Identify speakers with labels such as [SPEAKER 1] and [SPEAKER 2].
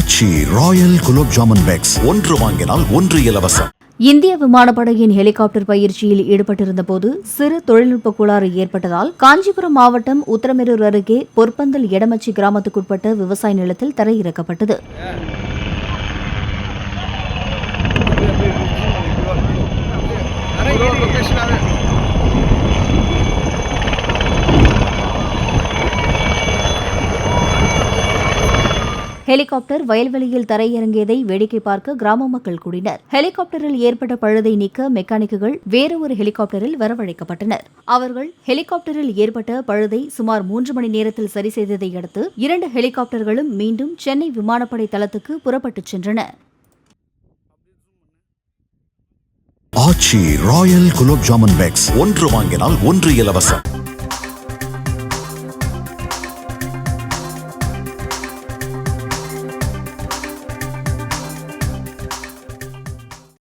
[SPEAKER 1] ஆச்சி Royal gulab jamun packs ஒன்று வாங்கினால் ஒன்று இலவசம்.
[SPEAKER 2] இந்திய விமானப்படையின் ஹெலிகாப்டர் பயிற்சியில் ஈடுபட்டிருந்த போது சிறு தொழில்நுட்ப கோளாறு ஏற்பட்டதால் காஞ்சிபுரம் மாவட்டம் உத்தரமேரூர் அருகே பொற்பந்தல் எடமச்சி கிராமத்துக்குட்பட்ட விவசாய நிலத்தில் தரையிறக்கப்பட்டது. ஹெலிகாப்டர் வயல்வெளியில் தரையிறங்கியதை வேடிக்கை பார்க்க கிராம மக்கள் கூடினர். ஹெலிகாப்டரில் ஏற்பட்ட பழுதை நீக்க மெக்கானிக்குகள் வேறு ஒரு ஹெலிகாப்டரில் வரவழைக்கப்பட்டனர். அவர்கள் ஹெலிகாப்டரில் ஏற்பட்ட பழுதை சுமார் 3 மணி நேரத்தில் சரி செய்ததை அடுத்து 2 ஹெலிகாப்டர்களும் மீண்டும் சென்னை விமானப்படை தளத்துக்கு புறப்பட்டுச் சென்றன.
[SPEAKER 1] ஆச்சி ராயல் குலோப் ஜாமுன் பேக்ஸ் ஒன்று வாங்கினால் ஒன்று இலவசம்.